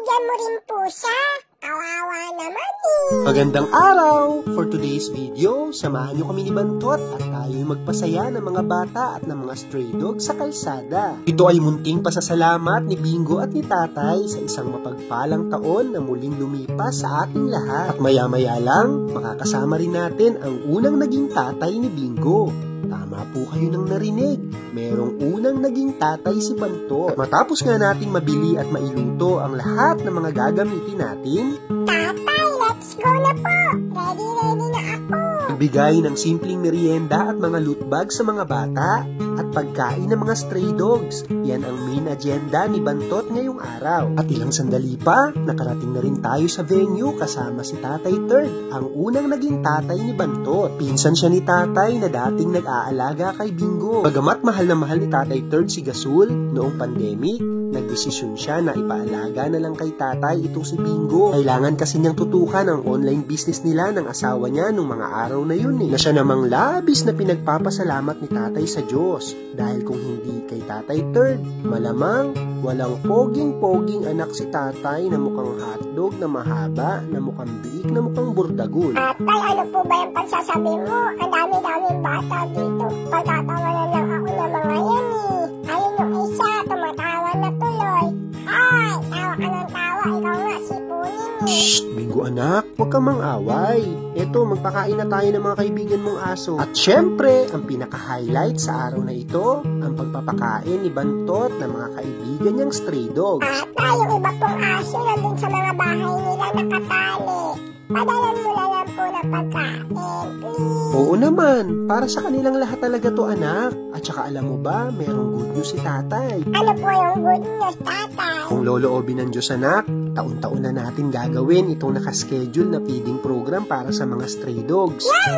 bigyan mo rin po siya. Kawawa naman eh. Magandang araw! For today's video, samahan niyo kami ni Bantot at tayo'y magpasaya ng mga bata at ng mga stray dog sa kalsada. Ito ay munting pasasalamat ni Bingo at ni Tatay sa isang mapagpalang taon na muling lumipas sa ating lahat. At maya-maya lang, makakasama rin natin ang unang naging tatay ni Bingo. Tama po kayo nang narinig. Merong unang naging tatay si Bantot. At matapos nga nating mabili at mailuto ang lahat ng mga gagamitin natin, Tatay, let's go na po. Ready na ako. nagbigay ng simpleng merienda at mga loot bag sa mga bata at pagkain ng mga stray dogs. Yan ang main agenda ni Bantot ngayong araw. At ilang sandali pa, nakarating na rin tayo sa venue kasama si Tatay Third, ang unang naging tatay ni Bantot. Pinsan siya ni Tatay na dating nag-aalaga kay Bingo. Bagamat mahal na mahal ni Tatay Third si Gasul noong pandemic, nagdesisyon siya na ipaalaga na lang kay Tatay itong si Bingo. Kailangan kasi niyang tutukan ang online business nila ng asawa niya nung mga araw na yun Na siya namang labis na pinagpapasalamat ni Tatay sa Diyos. Dahil kung hindi kay Tatay Third, malamang walang poging-poging anak si Tatay na mukhang hotdog na mahaba, na mukhang biik, na mukhang burdagul. Tatay, ano po ba yung pagsasabi mo? Ang dami-daming bata dito. Pagtatawanan lang ako ng mga yan eh. Ayun yung isa, tumatawa na tuloy. Ay, tawa ka ng tawa. Ikaw nga, sipunin eh. Shh, Bingo anak, huwag kang mang-away. Eto, magpakain na tayo ng mga kaibigan mong aso. At syempre, ang pinaka-highlight sa araw na ito, ang pagpapakain ni Bantot ng mga kaibigan niyang stray dogs. Tatay, yung iba pong aso nandun sa mga bahay nila nakatali. Padalan mo na lang po ng pagkain, please. Oo naman, para sa kanilang lahat talaga to anak. At saka alam mo ba, merong good news si Tatay. Ano po yung good news, Tatay? Kung loloobin ng Diyos anak, taon-taon na natin gagawin itong nakaschedule na feeding program para sa mga stray dogs. Yay!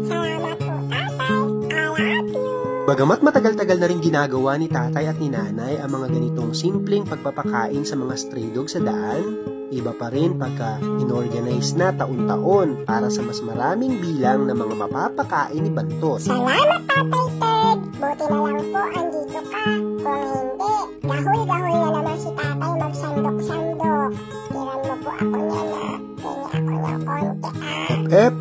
Salamat po, Tatay. I love you. Bagamat matagal-tagal na rin ginagawa ni Tatay at ni Nanay ang mga ganitong simpleng pagpapakain sa mga stray dogs sa daan, iba pa rin pagka inorganize na taon-taon para sa mas maraming bilang ng mga mapapakain ni Bantot. Salamat, Tatay Ted. Buti na lang po, andito ka. Kung hindi, gahol-gahol na naman si Tatay magsandok-sandok. Tiran mo po ako niya na tingin ako ng konti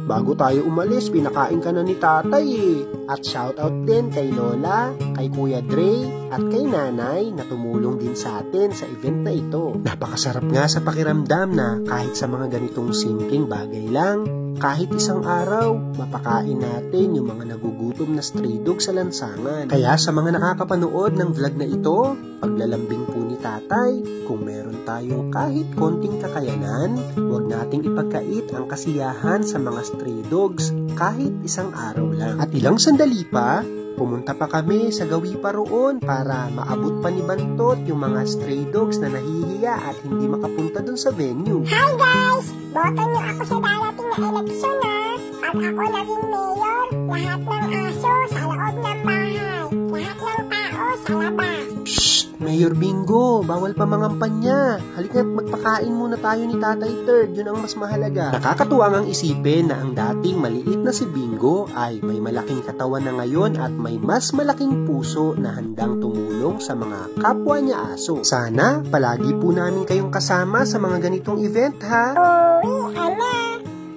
Bago tayo umalis, pinakain ka na ni Tatay eh. At shoutout din kay Lola, kay Kuya Dre, at kay Nanay na tumulong din sa atin sa event na ito. Napakasarap nga sa pakiramdam na kahit sa mga ganitong simpleng bagay lang, kahit isang araw, mapakain natin yung mga nagugutom na stray dog sa lansangan. Kaya sa mga nakakapanood ng vlog na ito, paglalambing po ni Tatay, kung meron tayong kahit konting kakayanan, huwag nating ipagkait ang kasiyahan sa mga stray dogs kahit isang araw lang. At ilang sandali pa, pumunta pa kami sa gawi pa roon para maabot pa ni Bantot yung mga stray dogs na nahihiya at hindi makapunta dun sa venue. Hi guys! Boto niyo ako sa darating na eleksyon ha. Pag ako naging mayor, lahat ng aso sa loob ng bahay. Lahat ng tao sa labas. Shh! Mayor Bingo, bawal pa mangampanya. Halika't magpakain muna tayo ni Tatay Third, yun ang mas mahalaga. Nakakatuwa ngang isipin na ang dating maliit na si Bingo ay may malaking katawan na ngayon at may mas malaking puso na handang tumulong sa mga kapwa niya aso. Sana palagi po namin kayong kasama sa mga ganitong event ha. Uwi, ana.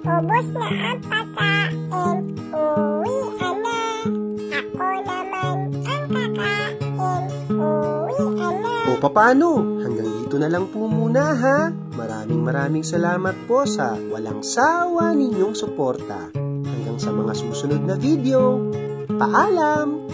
Ubos na ang pagkain. Uwi, ana. Ako naman ang kakain. Uwi, ana. O paano? Hanggang dito na lang po muna ha. Maraming salamat po sa walang sawa ninyong suporta. Hanggang sa mga susunod na video. Paalam!